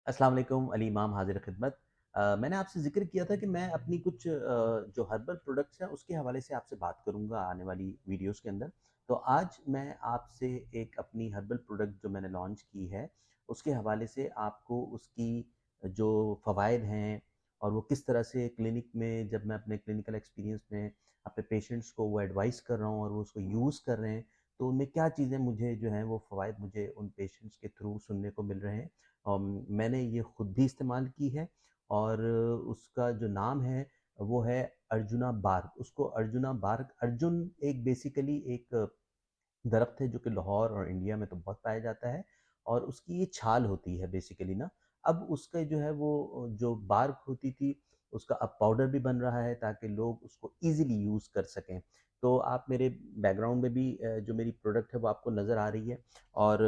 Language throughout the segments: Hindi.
अस्सलाम वालेकुम, अली इमाम हाज़िर ख़िदमत। मैंने आपसे ज़िक्र किया था कि मैं अपनी कुछ जो हर्बल प्रोडक्ट्स हैं उसके हवाले से आपसे बात करूँगा आने वाली वीडियोज़ के अंदर। तो आज मैं आपसे एक अपनी हर्बल प्रोडक्ट जो मैंने लॉन्च की है, उसके हवाले से आपको उसकी जो फ़वाइद हैं और वो किस तरह से क्लिनिक में जब मैं अपने क्लिनिकल एक्सपीरियंस में अपने पेशेंट्स को वो एडवाइस कर रहा हूँ और वो उसको यूज़ कर रहे हैं, तो उनमें क्या चीज़ें मुझे जो हैं वो फ़वाइद मुझे उन पेशेंट्स के थ्रू सुनने को मिल रहे हैं। मैंने ये खुद भी इस्तेमाल की है और उसका जो नाम है वो है अर्जुना बार्क। उसको अर्जुना बार्क, अर्जुन एक बेसिकली एक दरख्त है जो कि लाहौर और इंडिया में तो बहुत पाया जाता है और उसकी ये छाल होती है बेसिकली ना। अब उसका जो है वो जो बार्क होती थी उसका अब पाउडर भी बन रहा है ताकि लोग उसको ईज़िली यूज़ कर सकें। तो आप मेरे बैकग्राउंड में भी जो मेरी प्रोडक्ट है वो आपको नज़र आ रही है और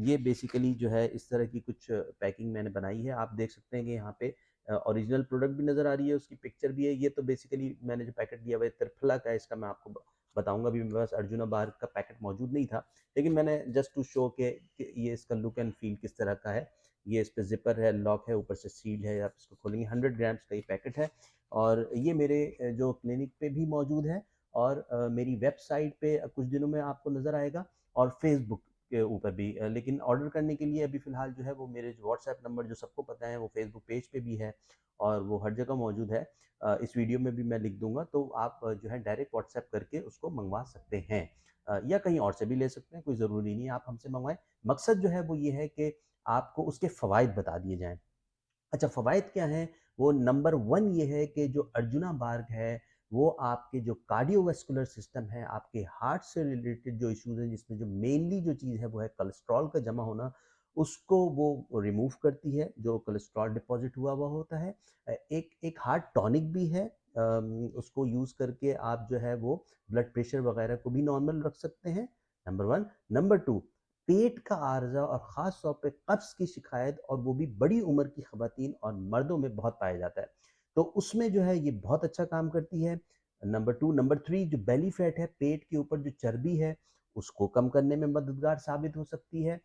ये बेसिकली जो है इस तरह की कुछ पैकिंग मैंने बनाई है। आप देख सकते हैं कि यहाँ पे ओरिजिनल प्रोडक्ट भी नज़र आ रही है, उसकी पिक्चर भी है। ये तो बेसिकली मैंने जो पैकेट दिया हुआ है त्रिफला का है, इसका मैं आपको बताऊँगा भी। मेरे पास अर्जुना बार का पैकेट मौजूद नहीं था, लेकिन मैंने जस्ट टू शो के कि ये इसका लुक एंड फील किस तरह का है। ये इस पे ज़िपर है, लॉक है, ऊपर से सील है, आप इसको खोलेंगे 100 ग्राम्स का ये पैकेट है और ये मेरे जो क्लिनिक पे भी मौजूद है और मेरी वेबसाइट पे कुछ दिनों में आपको नज़र आएगा और फ़ेसबुक के ऊपर भी। लेकिन ऑर्डर करने के लिए अभी फ़िलहाल जो है वो मेरे जो व्हाट्सएप नंबर जो सबको पता है वो फ़ेसबुक पेज पे भी है और वो हर जगह मौजूद है। इस वीडियो में भी मैं लिख दूँगा, तो आप जो है डायरेक्ट व्हाट्सएप करके उसको मँगवा सकते हैं। या कहीं और से भी ले सकते हैं, कोई ज़रूरी नहीं है आप हमसे मँगवाएँ। मकसद जो है वो ये है कि आपको उसके फ़वाइद बता दिए जाएँ। अच्छा, फ़वाइद क्या हैं? वो नंबर 1 ये है कि जो अर्जुना बार्ग है, वो आपके जो कार्डियोवैस्कुलर सिस्टम है, आपके हार्ट से रिलेटेड जो इश्यूज़ हैं, जिसमें जो मेनली जो चीज़ है, वो है कोलेस्ट्रॉल का जमा होना, उसको वो रिमूव करती है, जो कोलेस्ट्रॉल डिपॉज़िट हुआ हुआ होता है। एक एक हार्ट टॉनिक भी है। उसको यूज़ करके आप जो है वो ब्लड प्रेशर वग़ैरह को भी नॉर्मल रख सकते हैं, नंबर 1। नंबर 2, पेट का आर्ज़ा और ख़ास तौर पे कब्ज़ की शिकायत और वो भी बड़ी उम्र की ख़वातीन और मर्दों में बहुत पाया जाता है। तो उसमें जो है ये बहुत अच्छा काम करती है। नंबर 2, नंबर 3 जो बेली फैट है, पेट के ऊपर जो चर्बी है, उसको कम करने में मददगार साबित हो सकती है।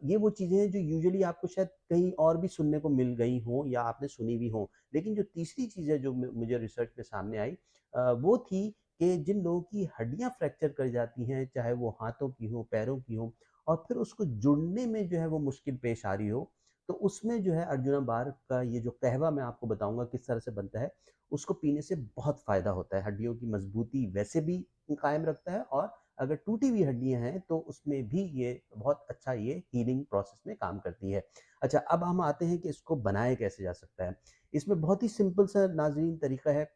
ये वो चीज़ें हैं जो यूजुअली आपको शायद कहीं और भी सुनने को मिल गई हों या आपने सुनी भी हों। लेकिन जो तीसरी चीज़ है जो मुझे रिसर्च में सामने आई, वो थी कि जिन लोगों की हड्डियाँ फ्रैक्चर कर जाती हैं, चाहे वो हाथों की हों, पैरों की हों, और फिर उसको जुड़ने में जो है वो मुश्किल पेश आ रही हो, तो उसमें जो है अर्जुना बार का ये जो कहवा मैं आपको बताऊँगा किस तरह से बनता है, उसको पीने से बहुत फ़ायदा होता है। हड्डियों की मज़बूती वैसे भी कायम रखता है और अगर टूटी हुई हड्डियाँ हैं, तो उसमें भी ये बहुत अच्छा ये हीलिंग प्रोसेस में काम करती है। अच्छा, अब हम आते हैं कि इसको बनाया कैसे जा सकता है। इसमें बहुत ही सिंपल सा नाज़रीन तरीका है।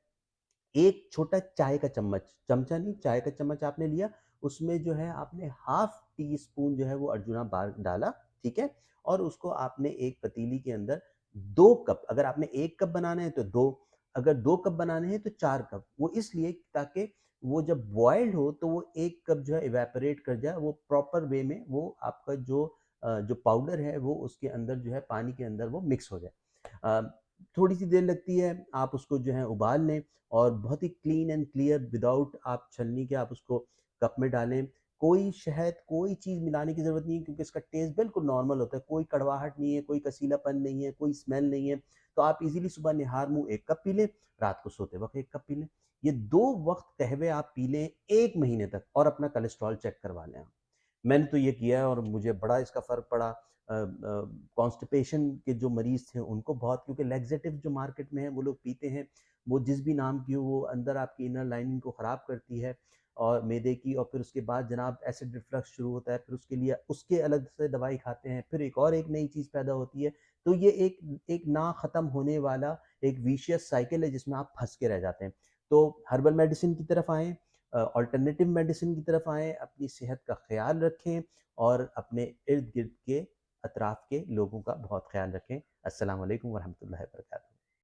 एक छोटा चाय का चम्मच, चमचा नहीं, चाय का चम्मच आपने लिया, उसमें जो है आपने हाफ़ टी स्पून जो है वो अर्जुना बार डाला, ठीक है? और उसको आपने एक पतीली के अंदर 2 कप, अगर आपने 1 कप बनाना है तो 2, अगर 2 कप बनाने हैं तो 4 कप। वो इसलिए ताकि वो जब बॉइल्ड हो तो वो 1 कप जो है इवेपोरेट कर जाए, वो प्रॉपर वे में वो आपका जो पाउडर है वो उसके अंदर जो है पानी के अंदर वो मिक्स हो जाए। अ, थोड़ी-सी देर लगती है, आप उसको जो है उबाल लें और बहुत ही क्लीन एंड क्लियर विदाउट आप छलनी के आप उसको कप में डालें। कोई शहद, कोई चीज़ मिलाने की ज़रूरत नहीं है क्योंकि इसका टेस्ट बिल्कुल नॉर्मल होता है। कोई कड़वाहट नहीं है, कोई कसीलापन नहीं है, कोई स्मेल नहीं है। तो आप इज़िली सुबह निहार-मुँह 1 कप पी लें, रात को सोते वक़्त 1 कप पी लें। ये 2 वक़्त कहवे आप पी लें 1 महीने तक और अपना कोलेस्ट्रॉल चेक करवा लें आप। मैंने तो ये किया है और मुझे बड़ा इसका फ़र्क पड़ा। कॉन्स्टिपेशन के जो मरीज़ थे उनको बहुत, क्योंकि लैक्सेटिव जो मार्केट में है वो लोग पीते हैं, वो जिस भी नाम की हो, वो अंदर आपकी इनर लाइनिंग को ख़राब करती है और मैदे की, और फिर उसके बाद जनाब एसिड रिफ्लक्स शुरू होता है, फिर उसके लिए उसके अलग से दवाई खाते हैं, फिर एक और एक नई चीज़ पैदा होती है। तो ये एक एक ना ख़त्म होने वाला एक विशियस साइकिल है जिसमें आप फँस के रह जाते हैं। तो हर्बल मेडिसिन की तरफ आएँ, अल्टरनेटिव मेडिसिन की तरफ आएँ, अपनी सेहत का ख़्याल रखें और अपने इर्द-गिर्द के अतराफ़ के लोगों का बहुत ख़्याल रखें। अस्सलाम वालेकुम व रहमतुल्लाहि व बरकातहू।